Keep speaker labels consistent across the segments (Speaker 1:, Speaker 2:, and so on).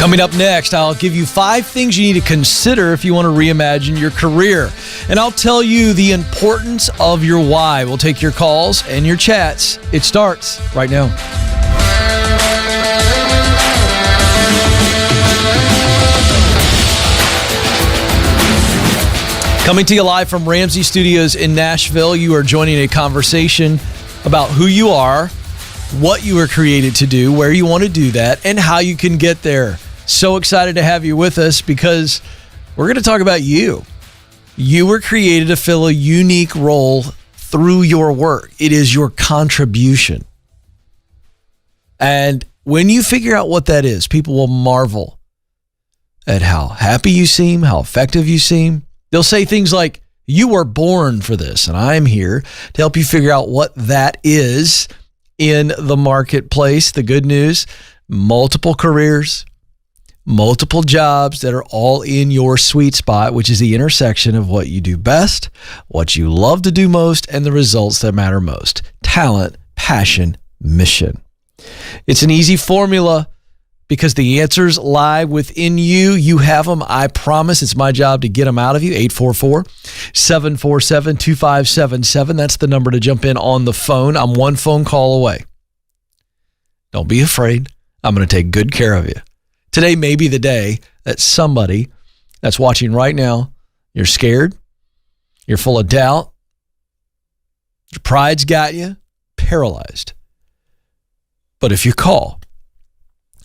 Speaker 1: Coming up next, I'll give you 5 things you need to consider if you want to reimagine your career. And I'll tell you the importance of your why. We'll take your calls and your chats. It starts right now. Coming to you live from Ramsey Studios in Nashville, you are joining a conversation about who you are, what you were created to do, where you want to do that, and how you can get there. So excited to have you with us because we're going to talk about you. You were created to fill a unique role through your work. It is your contribution. And when you figure out what that is, people will marvel at how happy you seem, how effective you seem. They'll say things like, you were born for this, and I'm here to help you figure out what that is in the marketplace. The good news, multiple careers, multiple jobs that are all in your sweet spot, which is the intersection of what you do best, what you love to do most, and the results that matter most. Talent, passion, mission. It's an easy formula because the answers lie within you. You have them. I promise. It's my job to get them out of you. 844-747-2577. That's the number to jump in on the phone. I'm one phone call away. Don't be afraid. I'm going to take good care of you. Today may be the day that somebody that's watching right now, you're scared, you're full of doubt, your pride's got you paralyzed. But if you call,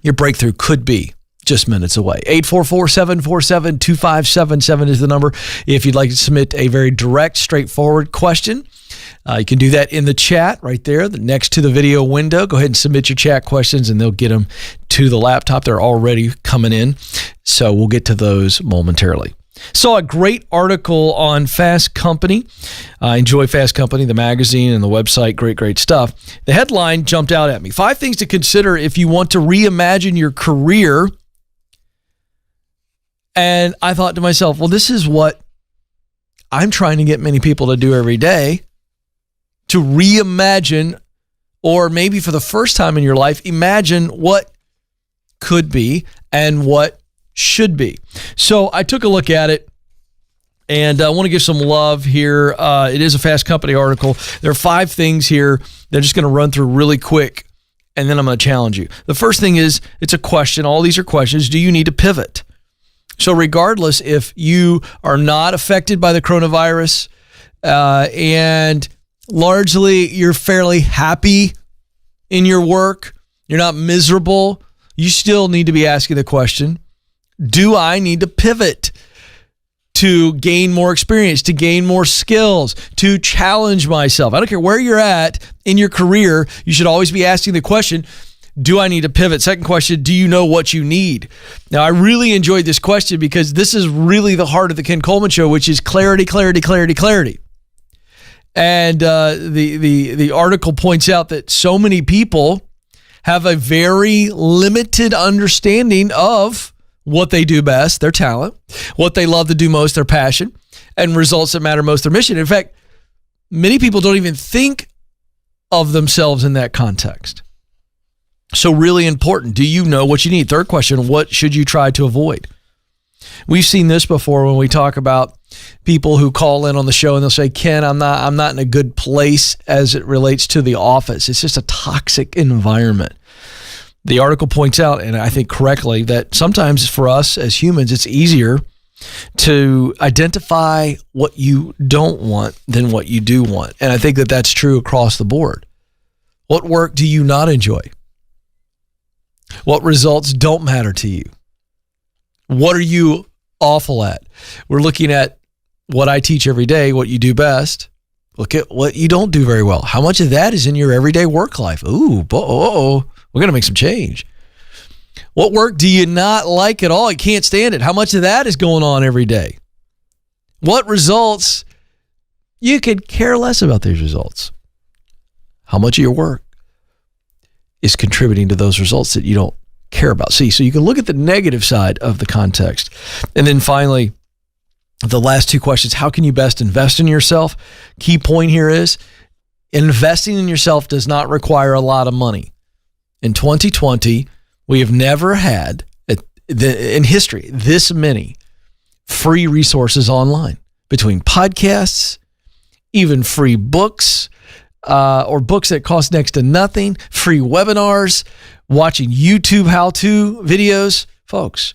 Speaker 1: your breakthrough could be just minutes away. 844-747-2577 is the number. If you'd like to submit a very direct, straightforward question, you can do that in the chat right there, next to the video window. Go ahead and submit your chat questions, and they'll get them to the laptop. They're already coming in, so we'll get to those momentarily. Saw a great article on Fast Company. I enjoy Fast Company, the magazine and the website. Great stuff. The headline jumped out at me. 5 things to consider if you want to reimagine your career. And I thought to myself, well, this is what I'm trying to get many people to do every day, to reimagine, or maybe for the first time in your life, imagine what could be and what should be. So I took a look at it, and I want to give some love here. It is a Fast Company article. There are 5 things here. They're just going to run through really quick, and then I'm going to challenge you. The first thing is, it's a question. All these are questions. Do you need to pivot? So regardless if you are not affected by the coronavirus, and largely you're fairly happy in your work, you're not miserable, you still need to be asking the question, do I need to pivot to gain more experience, to gain more skills, to challenge myself? I don't care where you're at in your career, you should always be asking the question, do I need to pivot? Second question, do you know what you need? Now, I really enjoyed this question because this is really the heart of the Ken Coleman Show, which is clarity. And the article points out that so many people have a very limited understanding of what they do best, their talent, what they love to do most, their passion, and results that matter most, their mission. In fact, many people don't even think of themselves in that context. So really important. Do you know what you need? Third question, what should you try to avoid? We've seen this before when we talk about people who call in on the show and they'll say, Ken, I'm not in a good place as it relates to the office. It's just a toxic environment. The article points out, and I think correctly, that sometimes for us as humans, it's easier to identify what you don't want than what you do want. And I think that that's true across the board. What work do you not enjoy? What results don't matter to you? What are you awful at? We're looking at what I teach every day, what you do best. Look at what you don't do very well. How much of that is in your everyday work life? We're going to make some change. What work do you not like at all? You can't stand it. How much of that is going on every day? What results? You could care less about these results. How much of your work is contributing to those results that you don't care about? So you can look at the negative side of the context. And then finally, the last 2 questions, how can you best invest in yourself? Key point here is investing in yourself does not require a lot of money. In 2020, we have never had, in history, this many free resources online, between podcasts, even free books, or books that cost next to nothing, free webinars, watching YouTube how-to videos. Folks,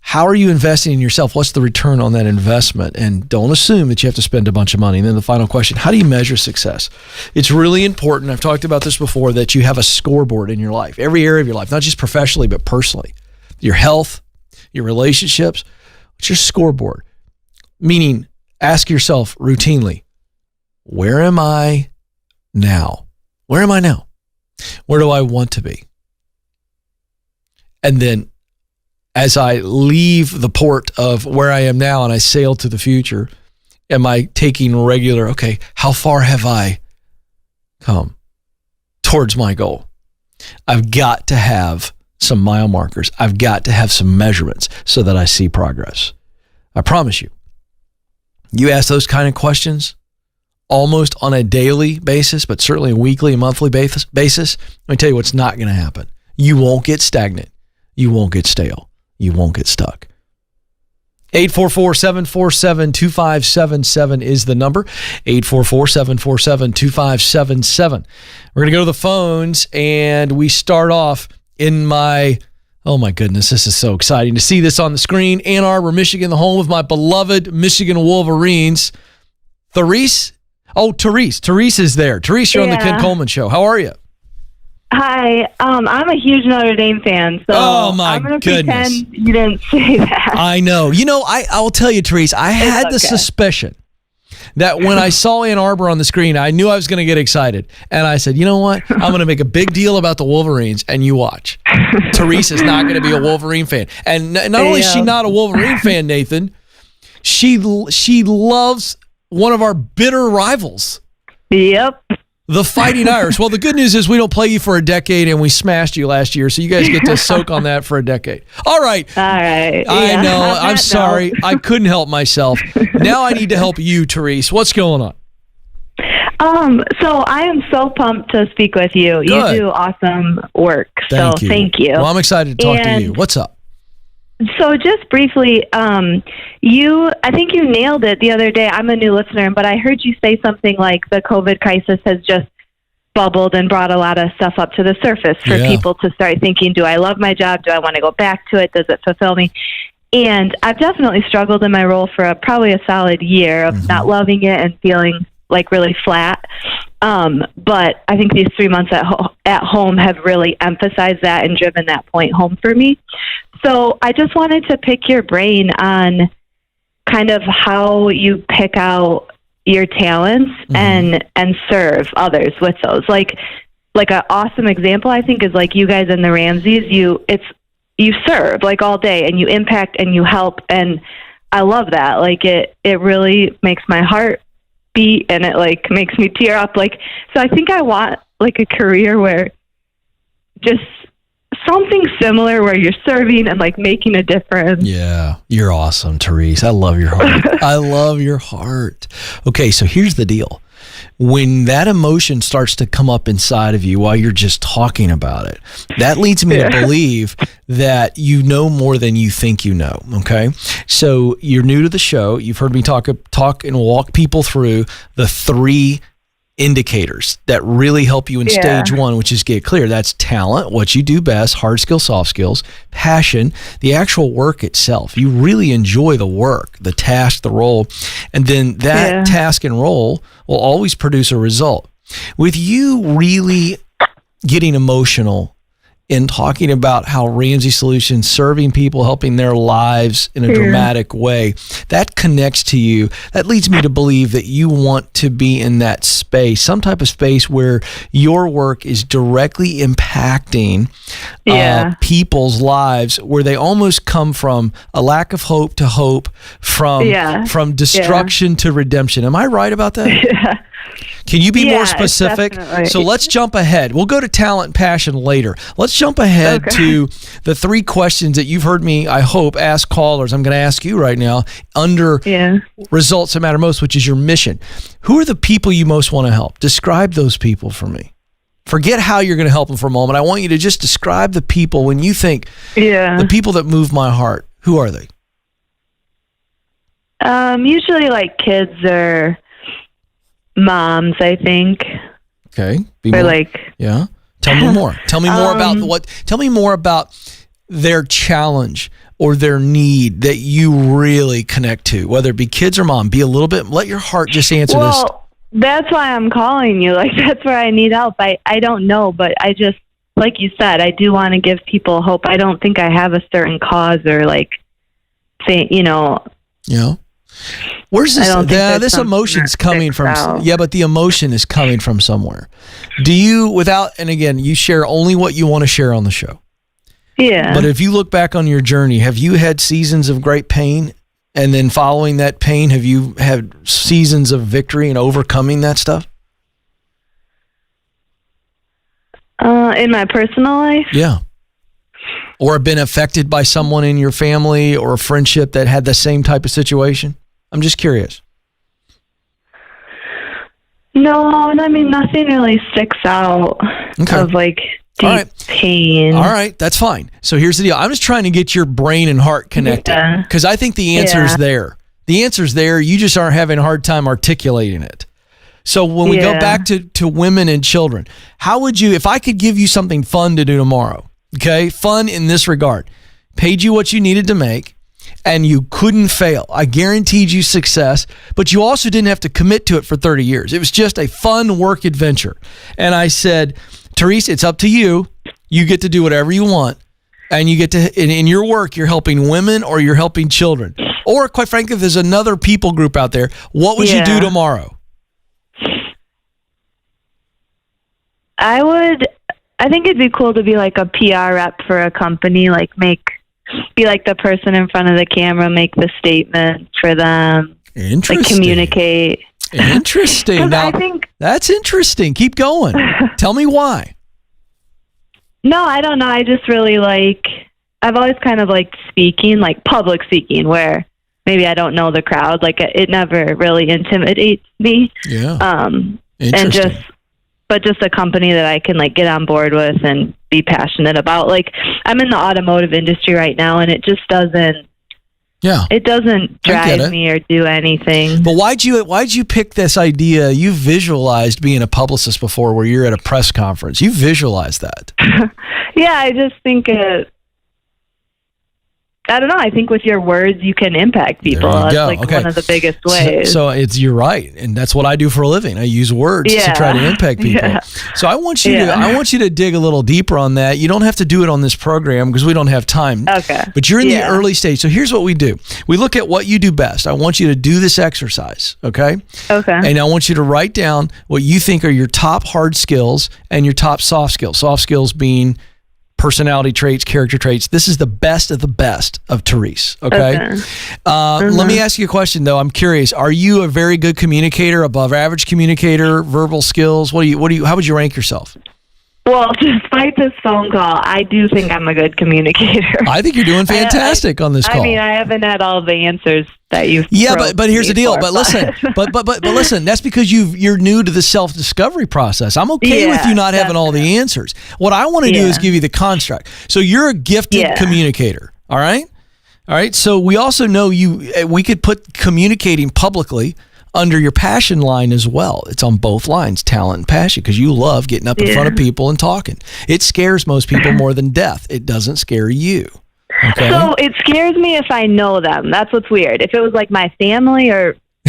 Speaker 1: how are you investing in yourself? What's the return on that investment? And don't assume that you have to spend a bunch of money. And then the final question, how do you measure success? It's really important, I've talked about this before, that you have a scoreboard in your life, every area of your life, not just professionally, but personally. Your health, your relationships. What's your scoreboard? Meaning, ask yourself routinely, where am I now? Where am I now? Where do I want to be? And then as I leave the port of where I am now and I sail to the future, am I taking regular, okay, how far have I come towards my goal? I've got to have some mile markers. I've got to have some measurements so that I see progress. I promise you, you ask those kind of questions almost on a daily basis, but certainly a weekly and monthly basis, let me tell you what's not going to happen. You won't get stagnant. You won't get stale. You won't get stuck. 844-747-2577 is the number. 844-747-2577. We're going to go to the phones, and we start off in my, oh my goodness, this is so exciting to see this on the screen. Ann Arbor, Michigan, the home of my beloved Michigan Wolverines. Therese? Oh, Therese. Therese is there. Therese, you're on the Ken Coleman Show. How are you?
Speaker 2: Hi, I'm a huge Notre Dame fan, so I'm going to pretend you didn't say that.
Speaker 1: I know. You know, I will tell you, Therese, I had the suspicion that when I saw Ann Arbor on the screen, I knew I was going to get excited. And I said, you know what? I'm going to make a big deal about the Wolverines, and you watch. Therese is not going to be a Wolverine fan. And not only is she not a Wolverine fan, Nathan, she loves one of our bitter rivals.
Speaker 2: Yep.
Speaker 1: The Fighting Irish. Well, the good news is we don't play you for a decade, and we smashed you last year, so you guys get to soak on that for a decade. All right.
Speaker 2: I
Speaker 1: know. I'm sorry. I couldn't help myself. Now I need to help you, Therese. What's going on?
Speaker 2: So I am so pumped to speak with you.
Speaker 1: Good.
Speaker 2: You do awesome work.
Speaker 1: Thank you. Well, I'm excited to talk to you. What's up?
Speaker 2: So just briefly, I think you nailed it the other day. I'm a new listener, but I heard you say something like the COVID crisis has just bubbled and brought a lot of stuff up to the surface for people to start thinking, do I love my job? Do I want to go back to it? Does it fulfill me? And I've definitely struggled in my role for probably a solid year of not loving it and feeling like really flat. But I think these 3 months at home have really emphasized that and driven that point home for me. So I just wanted to pick your brain on kind of how you pick out your talents and serve others with those. Like an awesome example, I think, is like you guys in the Ramseys. You serve like all day and you impact and you help, and I love that. Like it really makes my heart beat and it like makes me tear up. Like, so I think I want like a career where just something similar where you're serving and like making a difference.
Speaker 1: Yeah, you're awesome, Therese. I love your heart. I love your heart. Okay, so here's the deal. When that emotion starts to come up inside of you while you're just talking about it, that leads me to believe that you know more than you think you know, okay? So you're new to the show. You've heard me talk and walk people through the 3 indicators that really help you in stage 1, which is get clear. That's talent, what you do best, hard skills, soft skills, passion, the actual work itself. You really enjoy the work, the task, the role, and then that task and role will always produce a result. With you really getting emotional in talking about how Ramsey Solutions serving people, helping their lives in a dramatic way, that connects to you. That leads me to believe that you want to be in that space, some type of space where your work is directly impacting people's lives, where they almost come from a lack of hope to hope, from destruction to redemption. Am I right about that?
Speaker 2: Yeah.
Speaker 1: Can you be more specific?
Speaker 2: Definitely.
Speaker 1: So let's jump ahead. We'll go to talent and passion later. Let's jump ahead to the 3 questions that you've heard me, I hope, ask callers. I'm going to ask you right now under results that matter most, which is your mission. Who are the people you most want to help? Describe those people for me. Forget how you're going to help them for a moment. I want you to just describe the people when you think, the people that move my heart. Who are they?
Speaker 2: Usually like kids or moms, I think.
Speaker 1: Okay.
Speaker 2: Or
Speaker 1: Tell me more. Tell me more about their challenge or their need that you really connect to, whether it be kids or mom. Be a little bit, let your heart just answer this.
Speaker 2: Well, that's why I'm calling you. Like, that's where I need help. I don't know, but I just, like you said, I do want to give people hope. I don't think I have a certain cause or like thing,
Speaker 1: Where's this emotion's coming from? Yeah, but the emotion is coming from somewhere. Do you, and again, you share only what you want to share on the show.
Speaker 2: Yeah.
Speaker 1: But if you look back on your journey, have you had seasons of great pain? And then following that pain, have you had seasons of victory and overcoming that stuff?
Speaker 2: In my personal life?
Speaker 1: Yeah. Or been affected by someone in your family or a friendship that had the same type of situation? I'm just curious.
Speaker 2: No, I mean, nothing really sticks out of like deep pain.
Speaker 1: All right, that's fine. So here's the deal. I'm just trying to get your brain and heart connected because I think the answer is there. The answer's there. You just aren't having a hard time articulating it. So when we go back to women and children, how would you, if I could give you something fun to do tomorrow, okay, fun in this regard, paid you what you needed to make, and you couldn't fail. I guaranteed you success, but you also didn't have to commit to it for 30 years. It was just a fun work adventure. And I said, Therese, it's up to you. You get to do whatever you want. And you get to, in your work, you're helping women or you're helping children. Or quite frankly, if there's another people group out there, what would you do tomorrow?
Speaker 2: I think it'd be cool to be like a PR rep for a company, like be like the person in front of the camera, make the statement for them.
Speaker 1: Interesting.
Speaker 2: Like communicate.
Speaker 1: Interesting. Now, that's interesting. Keep going. Tell me why.
Speaker 2: No, I don't know. I just really I've always kind of liked speaking, like public speaking, where maybe I don't know the crowd. Like it never really intimidates me.
Speaker 1: Yeah.
Speaker 2: And just a company that I can like get on board with and be passionate about. Like I'm in the automotive industry right now, and it just doesn't. Yeah, it doesn't drive me or do anything.
Speaker 1: But why'd you pick this idea? You visualized being a publicist before, where you're at a press conference. You visualized that.
Speaker 2: Yeah, I just think I don't know. I think with your words, you can impact people. That's like one of the biggest ways.
Speaker 1: So you're right, and that's what I do for a living. I use words to try to impact people. Yeah. So I want you to dig a little deeper on that. You don't have to do it on this program because we don't have time.
Speaker 2: Okay.
Speaker 1: But you're in the early stage. So here's what we do. We look at what you do best. I want you to do this exercise, okay?
Speaker 2: Okay.
Speaker 1: And I want you to write down what you think are your top hard skills and your top soft skills. Soft skills being personality traits, character traits. This is the best of Therese. Okay. Let me ask you a question though. I'm curious. Are you a very good communicator, above average communicator, verbal skills? How would you rank yourself?
Speaker 2: Well, despite this phone call, I do think I'm a good communicator.
Speaker 1: I think you're doing fantastic on this call.
Speaker 2: I mean, I haven't had all the answers that you've.
Speaker 1: Yeah, but here's the deal. But listen, but listen. That's because you're new to the self-discovery process. I'm okay with you not having all the answers. What I want to do is give you the construct. So you're a gifted communicator. All right. So we also know we could put communicating publicly under your passion line as well. It's on both lines, talent and passion, because you love getting up in front of people and talking. It scares most people more than death. It doesn't scare you. Okay?
Speaker 2: So it scares me if I know them. That's what's weird. If it was like my family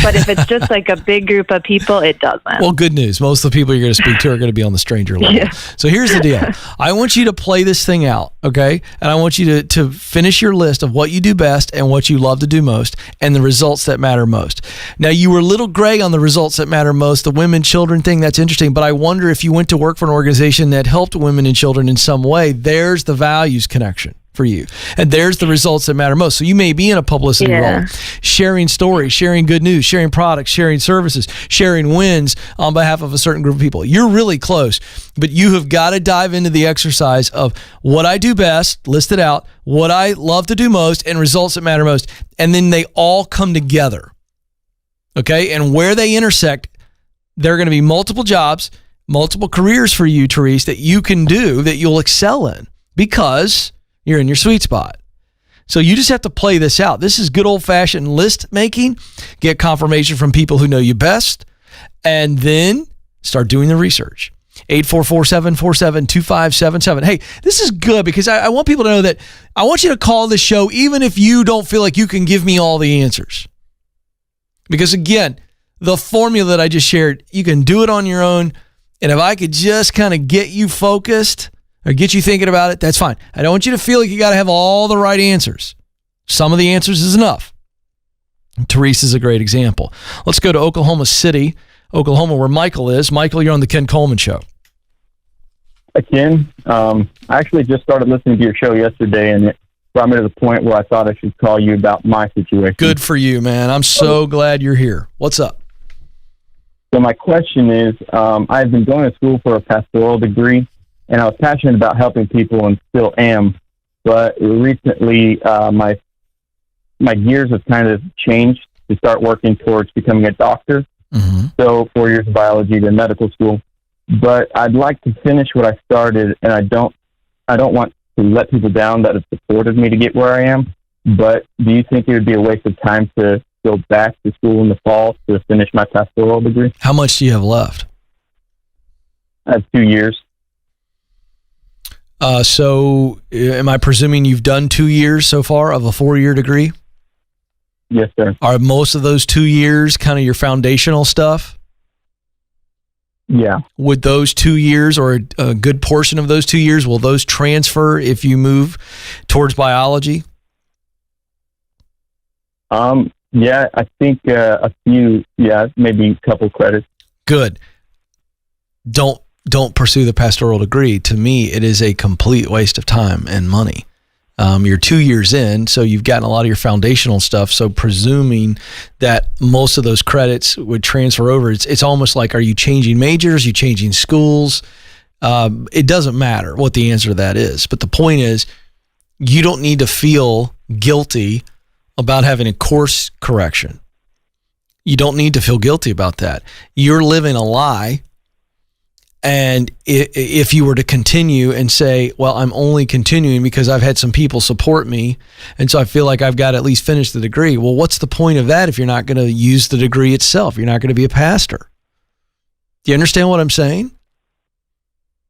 Speaker 2: but if it's just like a big group of people, it doesn't.
Speaker 1: Well, good news. Most of the people you're going to speak to are going to be on the stranger level. Yeah. So here's the deal. I want you to play this thing out, okay? And I want you to finish your list of what you do best and what you love to do most and the results that matter most. Now, you were a little gray on the results that matter most, the women, children thing, that's interesting. But I wonder if you went to work for an organization that helped women and children in some way, there's the values connection for you. And there's the results that matter most. So you may be in a publicity role, sharing stories, sharing good news, sharing products, sharing services, sharing wins on behalf of a certain group of people. You're really close, but you have got to dive into the exercise of what I do best, list it out, what I love to do most, and results that matter most. And then they all come together. Okay? And where they intersect, there are going to be multiple jobs, multiple careers for you, Therese, that you can do that you'll excel in because you're in your sweet spot. So you just have to play this out. This is good old-fashioned list making. Get confirmation from people who know you best, and then start doing the research. 844-747-2577. Hey, this is good because I want people to know that I want you to call the show even if you don't feel like you can give me all the answers. Because again, the formula that I just shared, you can do it on your own. And if I could just kind of get you focused or get you thinking about it, that's fine. I don't want you to feel like you got to have all the right answers. Some of the answers is enough. Therese is a great example. Let's go to Oklahoma City, Oklahoma, where Michael is. Michael, you're on the Ken Coleman Show.
Speaker 3: Hi, Ken. I actually just started listening to your show yesterday, and it brought me to the point where I thought I should call you about my situation.
Speaker 1: Good for you, man. I'm so glad you're here. What's up?
Speaker 3: So my question is, I've been going to school for a pastoral degree, and I was passionate about helping people and still am. But recently, my gears have kind of changed to start working towards becoming a doctor.
Speaker 1: Mm-hmm.
Speaker 3: So 4 years of biology, then medical school. But I'd like to finish what I started, and I don't want to let people down that have supported me to get where I am. But do you think it would be a waste of time to go back to school in the fall to finish my pastoral degree?
Speaker 1: How much do you have left?
Speaker 3: I have 2 years.
Speaker 1: So am I presuming you've done 2 years so far of a 4-year degree?
Speaker 3: Yes, sir.
Speaker 1: Are most of those 2 years kind of your foundational stuff?
Speaker 3: Yeah.
Speaker 1: Would those 2 years or a good portion of those 2 years, will those transfer if you move towards biology?
Speaker 3: Yeah, I think a few, maybe a couple credits.
Speaker 1: Good. Don't pursue the pastoral degree. To me, it is a complete waste of time and money. You're 2 years in, so you've gotten a lot of your foundational stuff. So presuming that most of those credits would transfer over, it's almost like, are you changing majors? Are you changing schools? It doesn't matter what the answer to that is. But the point is, you don't need to feel guilty about having a course correction. You don't need to feel guilty about that. You're living a lie. And if you were to continue and say, well, I'm only continuing because I've had some people support me, and so I feel like I've got to at least finish the degree. Well, what's the point of that if you're not going to use the degree itself? You're not going to be a pastor. Do you understand what I'm saying?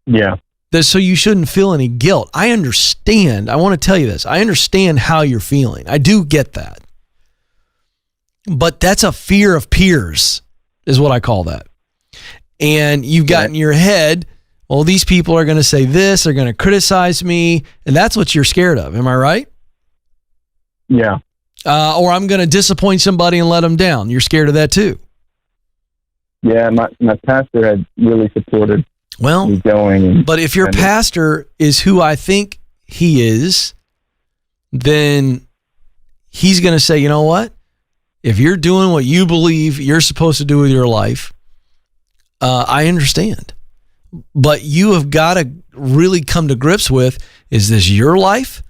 Speaker 3: Yeah.
Speaker 1: So you shouldn't feel any guilt. I understand. I want to tell you this. I understand how you're feeling. I do get that. But that's a fear of peers is what I call that. And you've got in your head, well, these people are going to say this, they're going to criticize me, and that's what you're scared of. Am I right?
Speaker 3: Yeah.
Speaker 1: Or I'm going to disappoint somebody and let them down. You're scared of that too.
Speaker 3: Yeah, my pastor had really supported me going.
Speaker 1: But if your pastor is who I think he is, then he's going to say, you know what? If you're doing what you believe you're supposed to do with your life, I understand. But you have got to really come to grips with, is this your life?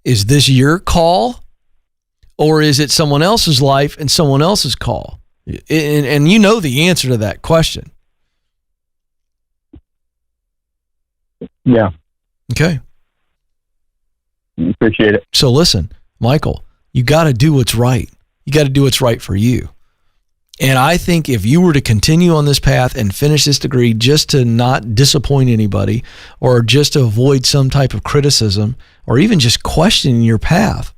Speaker 1: Is this your call? Or is it someone else's life and someone else's call? And you know the answer to that question.
Speaker 3: Yeah.
Speaker 1: Okay.
Speaker 3: Appreciate it.
Speaker 1: So listen, Michael, you got to do what's right. You got to do what's right for you. And I think if you were to continue on this path and finish this degree just to not disappoint anybody or just to avoid some type of criticism or even just questioning your path,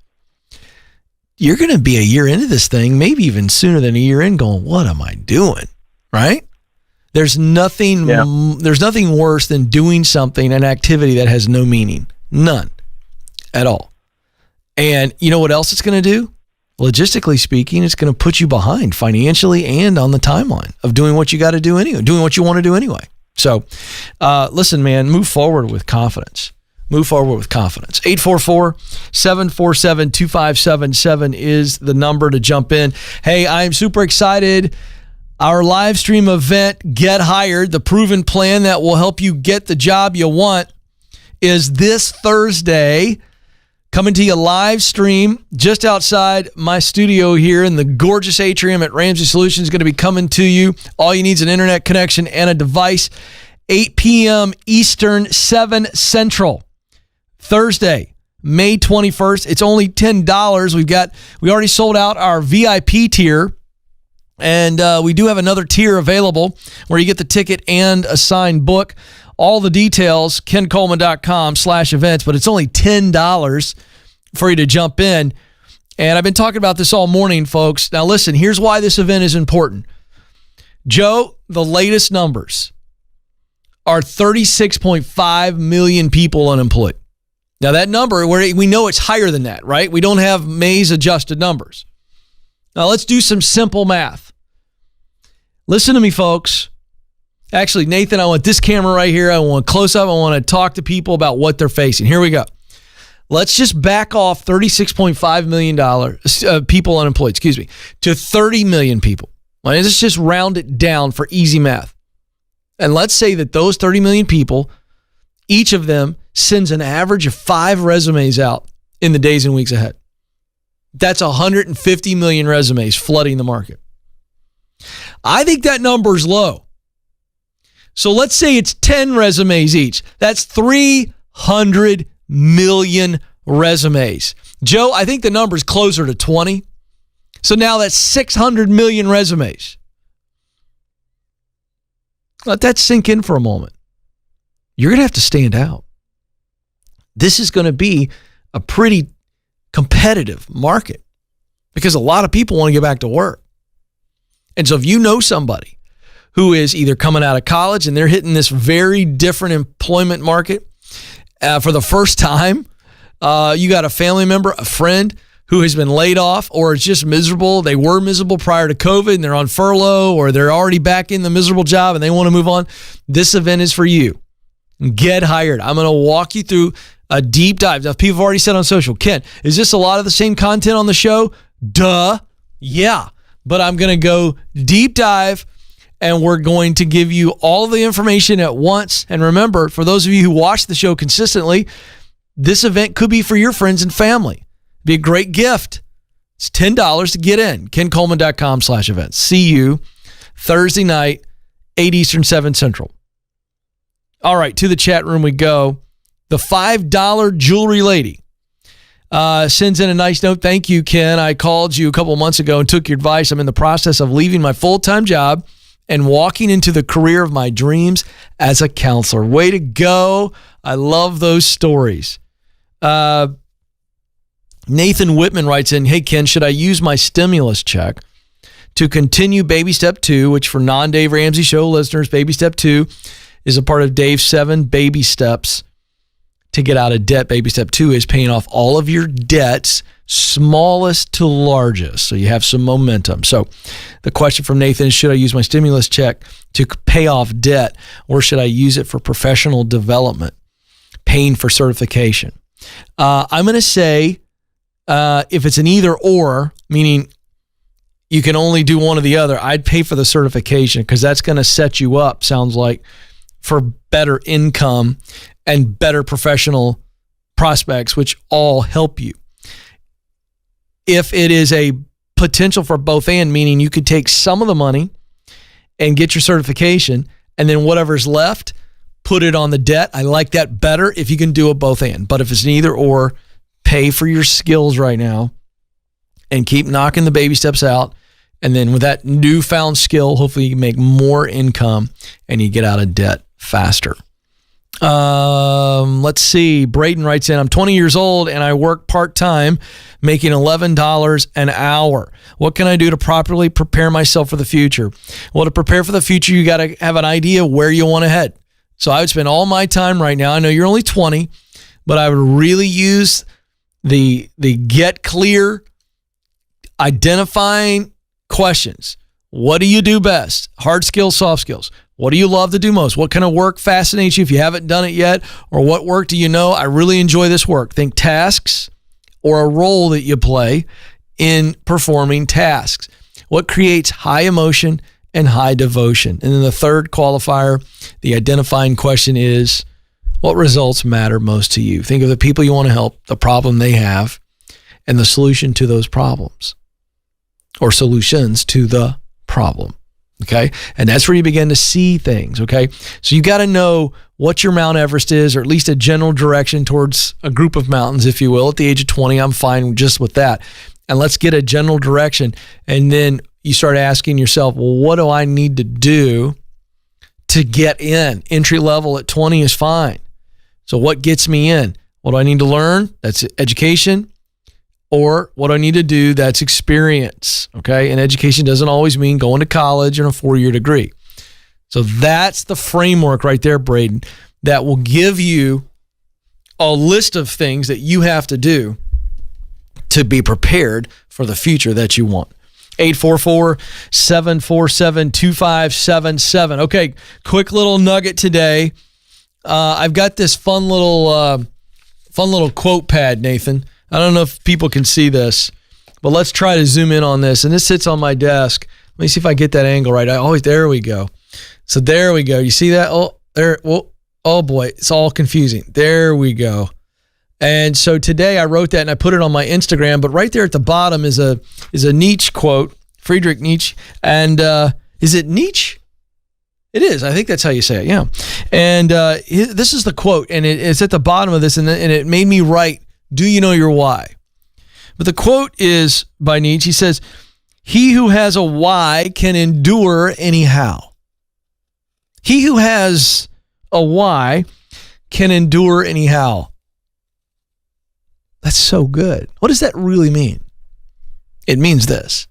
Speaker 1: you're going to be a year into this thing, maybe even sooner than a year in, going, what am I doing? Right? There's nothing worse than doing something, an activity that has no meaning. None at all. And you know what else it's going to do? Logistically speaking, it's going to put you behind financially and on the timeline of doing what you got to do anyway, doing what you want to do anyway. So listen, man, move forward with confidence. Move forward with confidence. 844-747-2577 is the number to jump in. Hey, I'm super excited. Our live stream event, Get Hired, the proven plan that will help you get the job you want, is this Thursday. Coming to you live stream just outside my studio here in the gorgeous atrium at Ramsey Solutions. Going to be coming to you. All you need is an internet connection and a device. 8 p.m. Eastern, 7 Central. Thursday, May 21st. It's only $10. We already sold out our VIP tier, and we do have another tier available where you get the ticket and a signed book. All the details, kencoleman.com/events, but it's only $10 for you to jump in. And I've been talking about this all morning, folks. Now listen, here's why this event is important. Joe, the latest numbers are 36.5 million people unemployed. Now that number, we know it's higher than that, right? We don't have May's adjusted numbers. Now let's do some simple math. Listen to me, folks. Actually, Nathan, I want this camera right here. I want close up. I want to talk to people about what they're facing. Here we go. Let's just back off $36.5 million people unemployed, to 30 million people. Let's just round it down for easy math. And let's say that those 30 million people, each of them sends an average of 5 resumes out in the days and weeks ahead. That's 150 million resumes flooding the market. I think that number is low. So let's say it's 10 resumes each. That's 300 million resumes. Joe, I think the number is closer to 20. So now that's 600 million resumes. Let that sink in for a moment. You're going to have to stand out. This is going to be a pretty competitive market because a lot of people want to get back to work. And so if you know somebody who is either coming out of college and they're hitting this very different employment market for the first time, you got a family member, a friend who has been laid off or is just miserable. They were miserable prior to COVID and they're on furlough, or they're already back in the miserable job and they want to move on. This event is for you. Get hired. I'm going to walk you through a deep dive. Now, people have already said on social, Ken, is this a lot of the same content on the show? Duh. Yeah. But I'm going to go deep dive and we're going to give you all of the information at once. And remember, for those of you who watch the show consistently, this event could be for your friends and family. It'd be a great gift. It's $10 to get in. KenColeman.com/events. See you Thursday night, 8 Eastern, 7 Central. All right, to the chat room we go. The $5 jewelry lady sends in a nice note. Thank you, Ken. I called you a couple of months ago and took your advice. I'm in the process of leaving my full-time job and walking into the career of my dreams as a counselor. Way to go. I love those stories. Nathan Whitman writes in, hey, Ken, should I use my stimulus check to continue Baby Step 2, which for non-Dave Ramsey Show listeners, Baby Step 2 is a part of Dave's 7 baby steps to get out of debt. Baby Step 2 is paying off all of your debts, smallest to largest. So you have some momentum. So the question from Nathan is, should I use my stimulus check to pay off debt, or should I use it for professional development, paying for certification? I'm going to say if it's an either or, meaning you can only do one or the other, I'd pay for the certification because that's going to set you up, sounds like, for better income and better professional prospects, which all help you. If it is a potential for both and, meaning you could take some of the money and get your certification, and then whatever's left, put it on the debt. I like that better if you can do a both and. But if it's an either or, pay for your skills right now and keep knocking the baby steps out. And then with that newfound skill, hopefully you can make more income and you get out of debt faster. Let's see. Braden writes in, I'm 20 years old and I work part-time, making $11 an hour. What can I do to properly prepare myself for the future? Well, to prepare for the future, you got to have an idea where you want to head. So I would spend all my time right now. I know you're only 20, but I would really use the get clear, identifying questions. What do you do best? Hard skills, soft skills. What do you love to do most? What kind of work fascinates you if you haven't done it yet? Or what work do you know? I really enjoy this work. Think tasks or a role that you play in performing tasks. What creates high emotion and high devotion? And then the third qualifier, the identifying question is, what results matter most to you? Think of the people you want to help, the problem they have, and the solution to those problems, or solutions to the problem. Okay. And that's where you begin to see things. Okay. So you got to know what your Mount Everest is, or at least a general direction towards a group of mountains, if you will. At the age of 20, I'm fine just with that. And let's get a general direction. And then you start asking yourself, well, what do I need to do to get in? Entry level at 20 is fine. So what gets me in? What do I need to learn? That's education. Or what do I need to do? That's experience. Okay. And education doesn't always mean going to college and a 4-year degree. So that's the framework right there, Braden, that will give you a list of things that you have to do to be prepared for the future that you want. 844-747-2577. Okay, quick little nugget today. I've got this fun little quote pad, Nathan. I don't know if people can see this, but let's try to zoom in on this. And this sits on my desk. Let me see if I get that angle right. There we go. So there we go. You see that? Oh, there. Oh boy, it's all confusing. There we go. And so today I wrote that and I put it on my Instagram, but right there at the bottom is a Nietzsche quote, Friedrich Nietzsche. And is it Nietzsche? It is. I think that's how you say it. Yeah. And this is the quote, and it's at the bottom of this, and it made me write, do you know your why? But the quote is by Nietzsche. He says, he who has a why can endure anyhow. He who has a why can endure anyhow. That's so good. What does that really mean? It means this.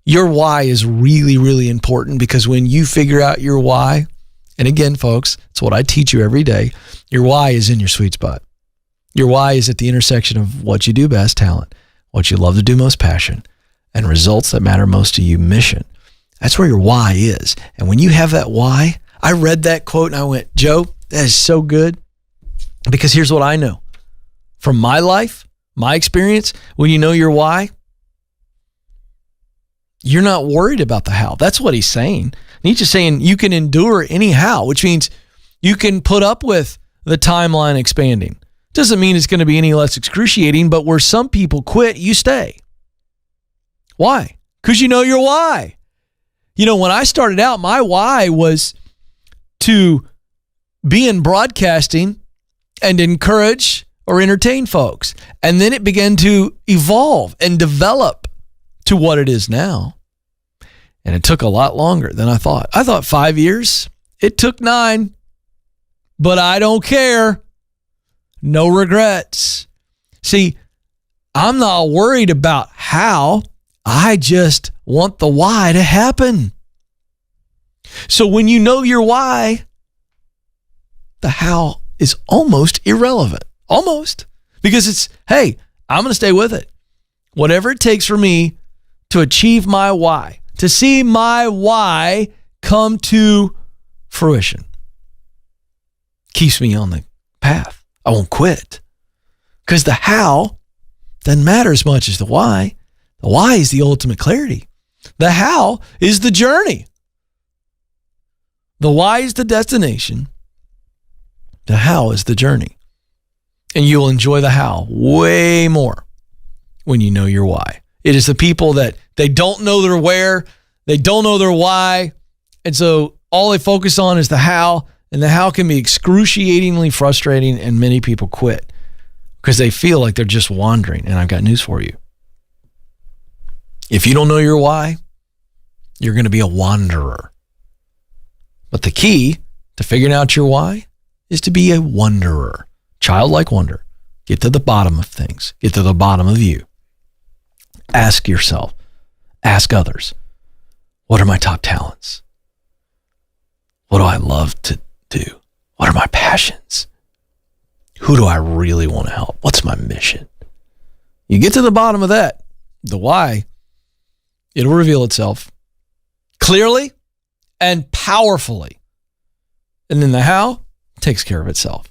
Speaker 1: Your why is really, really important, because when you figure out your why, and again, folks, it's what I teach you every day, your why is in your sweet spot. Your why is at the intersection of what you do best, talent, what you love to do most, passion, and results that matter most to you, mission. That's where your why is. And when you have that why, I read that quote and I went, Joe, that is so good, because here's what I know. From my life, my experience, when you know your why, you're not worried about the how. That's what he's saying. Nietzsche's saying you can endure anyhow, which means you can put up with the timeline expanding. Doesn't mean it's going to be any less excruciating, but where some people quit, you stay. Why? Because you know your why. You know, when I started out, my why was to be in broadcasting and encourage or entertain folks. And then it began to evolve and develop to what it is now. And it took a lot longer than I thought. I thought 5 years. It took 9. But I don't care. No regrets. See, I'm not worried about how. I just want the why to happen. So when you know your why, the how is almost irrelevant. Almost. Because it's, hey, I'm going to stay with it. Whatever it takes for me to achieve my why, to see my why come to fruition, keeps me on the path. I won't quit. Because the how doesn't matter as much as the why. The why is the ultimate clarity. The how is the journey. The why is the destination. The how is the journey. And you will enjoy the how way more when you know your why. It is the people that they don't know their where, they don't know their why, and so all they focus on is the how, and the how can be excruciatingly frustrating, and many people quit because they feel like they're just wandering. And I've got news for you. If you don't know your why, you're going to be a wanderer. But the key to figuring out your why is to be a wanderer. Childlike wonder. Get to the bottom of things. Get to the bottom of you. Ask yourself. Ask others. What are my top talents? What do I love to do? What are my passions? Who do I really want to help? What's my mission? You get to the bottom of that, the why, it'll reveal itself clearly and powerfully. And then the how takes care of itself.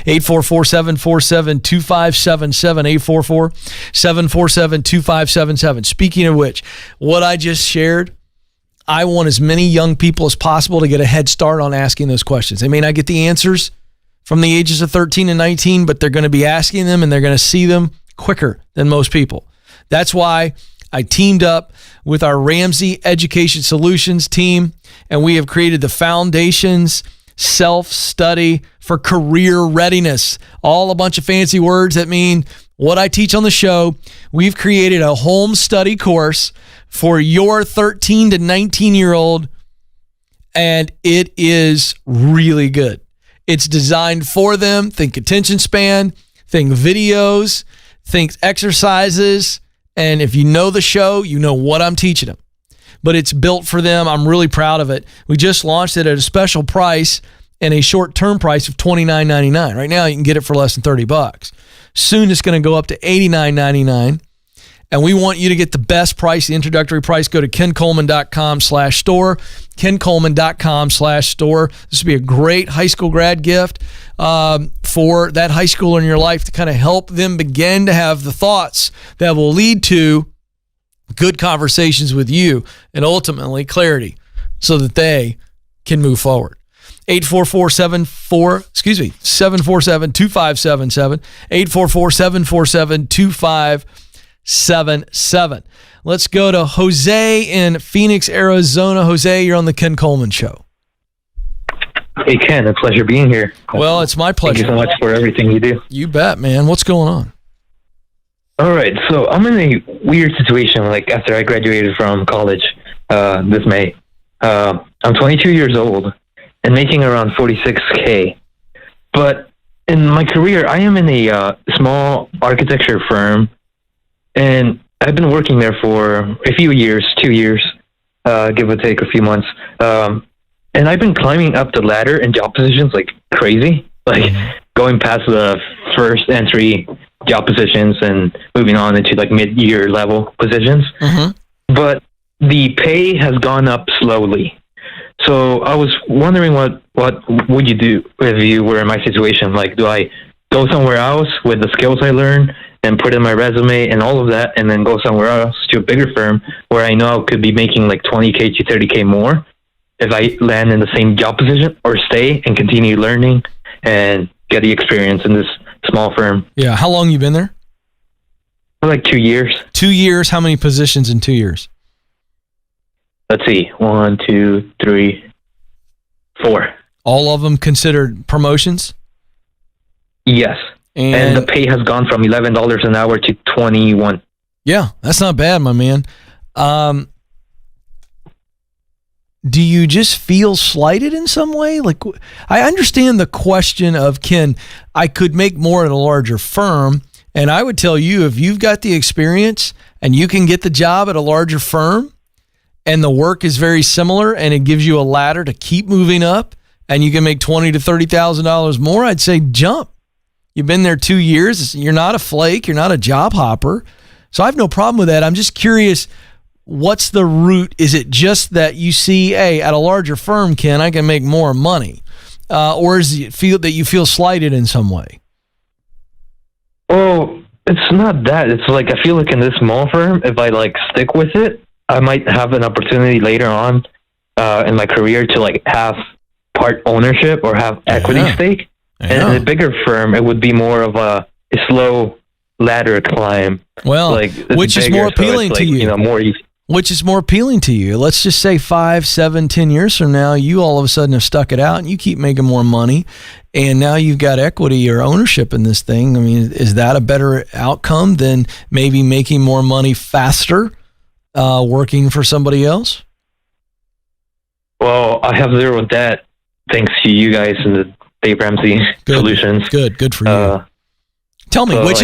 Speaker 1: 844-747-2577, 844-747-2577. Speaking of which, what I just shared, I want as many young people as possible to get a head start on asking those questions. They may not get the answers from the ages of 13 and 19, but they're going to be asking them and they're going to see them quicker than most people. That's why I teamed up with our Ramsey Education Solutions team, and we have created the Foundations Self-Study for Career Readiness. All a bunch of fancy words that mean what I teach on the show. We've created a home study course for your 13 to 19-year-old, and it is really good. It's designed for them. Think attention span, think videos, think exercises, and if you know the show, you know what I'm teaching them. But it's built for them. I'm really proud of it. We just launched it at a special price and a short-term price of $29.99. Right now, you can get it for less than $30. Soon, it's going to go up to $89.99. And we want you to get the best price, the introductory price. Go to kencoleman.com/store, kencoleman.com/store. This would be a great high school grad gift for that high schooler in your life to kind of help them begin to have the thoughts that will lead to good conversations with you and ultimately clarity so that they can move forward. 747-2577, 844-747-2577. Let's go to Jose in Phoenix, Arizona. Jose, you're on the Ken Coleman Show.
Speaker 4: Hey, Ken, a pleasure being here.
Speaker 1: Well, it's my pleasure.
Speaker 4: Thank you so much for everything you do.
Speaker 1: You bet, man. What's going on?
Speaker 4: All right, so I'm in a weird situation, like after I graduated from college this May. I'm 22 years old and making around $46K. But in my career, I am in a small architecture firm, and I've been working there for a few years, 2 years, give or take a few months. And I've been climbing up the ladder in job positions like crazy, like going past the first entry job positions and moving on into like mid-year level positions. But the pay has gone up slowly. So I was wondering what would you do if you were in my situation? Like, do I go somewhere else with the skills I learned and put in my resume and all of that, and then go somewhere else to a bigger firm where I know I could be making like 20K to 30K more if I land in the same job position, or stay and continue learning and get the experience in this small firm?
Speaker 1: Yeah. How long you been there?
Speaker 4: For like 2 years.
Speaker 1: 2 years. How many positions in 2 years?
Speaker 4: Let's see. 1, 2, 3, 4.
Speaker 1: All of them considered promotions?
Speaker 4: Yes. And the pay has gone from $11 an hour to $21.
Speaker 1: Yeah, that's not bad, my man. Do you just feel slighted in some way? Like, I understand the question of, Ken, I could make more at a larger firm. And I would tell you, if you've got the experience and you can get the job at a larger firm and the work is very similar and it gives you a ladder to keep moving up and you can make $20,000 to $30,000 more, I'd say jump. You've been there 2 years. You're not a flake. You're not a job hopper. So I have no problem with that. I'm just curious, what's the root? Is it just that you see, hey, at a larger firm, Ken, I can make more money? Or is it feel that you feel slighted in some way?
Speaker 4: Well, it's not that. It's like, I feel like in this small firm, if I like stick with it, I might have an opportunity later on in my career to like have part ownership or have equity stake. And in a bigger firm, it would be more of a slow ladder climb.
Speaker 1: Well,
Speaker 4: like,
Speaker 1: which is more appealing to you?
Speaker 4: You know, more easy.
Speaker 1: Which is more appealing to you? Let's just say 5, 7, 10 years from now, you all of a sudden have stuck it out and you keep making more money, and now you've got equity or ownership in this thing. I mean, is that a better outcome than maybe making more money faster, working for somebody else?
Speaker 4: Well, I have zero debt thanks to you guys and the Dave Ramsey Solutions.
Speaker 1: Good for you. Tell me,
Speaker 4: so
Speaker 1: which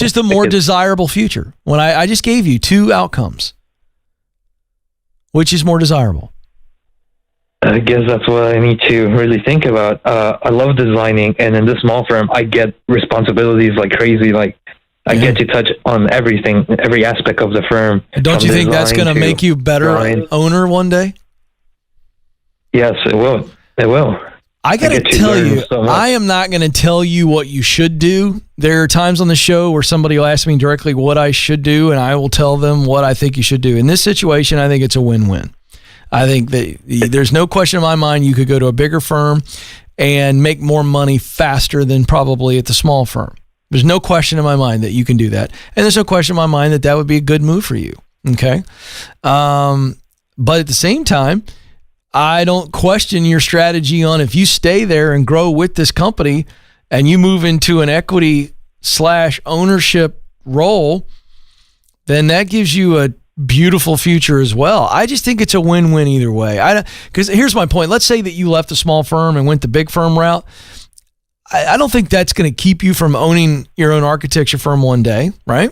Speaker 1: is the more desirable future? When I just gave you 2 outcomes. Which is more desirable?
Speaker 4: I guess that's what I need to really think about. I love designing, and in this small firm, I get responsibilities like crazy. Like, I get to touch on everything, every aspect of the firm.
Speaker 1: Don't you think that's going to make you better owner one day?
Speaker 4: Yes, it will. It will.
Speaker 1: I got to tell you, I am not going to tell you what you should do. There are times on the show where somebody will ask me directly what I should do, and I will tell them what I think you should do. In this situation, I think it's a win-win. I think that there's no question in my mind you could go to a bigger firm and make more money faster than probably at the small firm. There's no question in my mind that you can do that. And there's no question in my mind that that would be a good move for you. Okay. But at the same time, I don't question your strategy on if you stay there and grow with this company and you move into an equity/ownership role, then that gives you a beautiful future as well. I just think it's a win-win either way. Because here's my point. Let's say that you left a small firm and went the big firm route. I don't think that's going to keep you from owning your own architecture firm one day, right?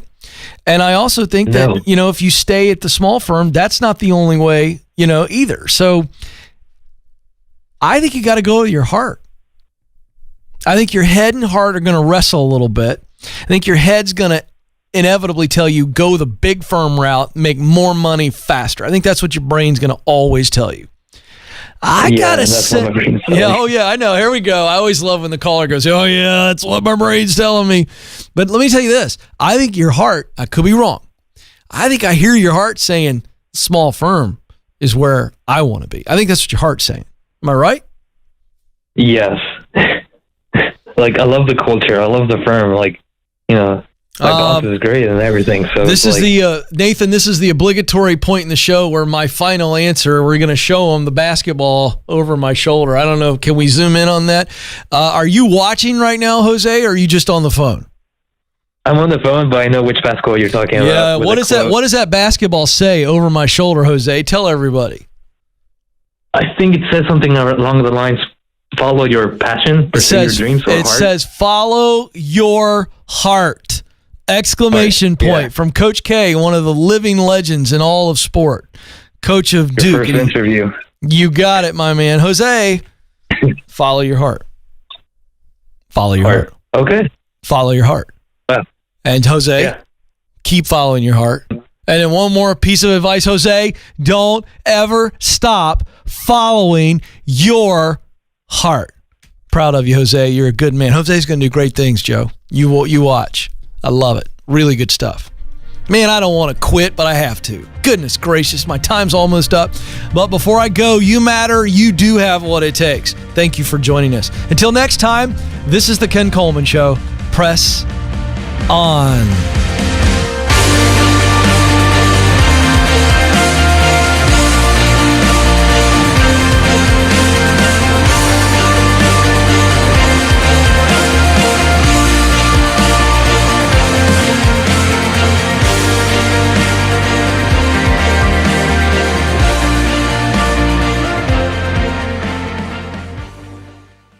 Speaker 1: And I also think that, if you stay at the small firm, that's not the only way, either. So I think you got to go with your heart. I think your head and heart are going to wrestle a little bit. I think your head's going to inevitably tell you, go the big firm route, make more money faster. I think that's what your brain's going to always tell you. I gotta say, I know. Here we go. I always love when the caller goes, oh yeah, that's what my brain's telling me. But let me tell you this. I think your heart, I could be wrong. I think I hear your heart saying small firm is where I want to be. I think that's what your heart's saying. Am I right?
Speaker 4: Yes. Like, I love the culture. I love the firm. Like, my boss is great and everything. So
Speaker 1: this is Nathan, this is the obligatory point in the show where my final answer, we're going to show him the basketball over my shoulder. I don't know. Can we zoom in on that? Are you watching right now, Jose, or are you just on the phone?
Speaker 4: I'm on the phone, but I know which basketball you're talking about.
Speaker 1: Yeah. What does that basketball say over my shoulder, Jose? Tell everybody.
Speaker 4: I think it says something along the lines, follow your passion, pursue your dreams.
Speaker 1: It says, follow your heart. Exclamation point from Coach K, one of the living legends in all of sport. Coach of Duke.
Speaker 4: First interview.
Speaker 1: You got it, my man. Jose, follow your heart. Follow your heart.
Speaker 4: Okay.
Speaker 1: Follow your heart. And Jose, keep following your heart. And then one more piece of advice, Jose, don't ever stop following your heart. Proud of you, Jose. You're a good man. Jose's going to do great things, Joe. You watch. I love it. Really good stuff. Man, I don't want to quit, but I have to. Goodness gracious, my time's almost up. But before I go, you matter. You do have what it takes. Thank you for joining us. Until next time, this is the Ken Coleman Show. Press on.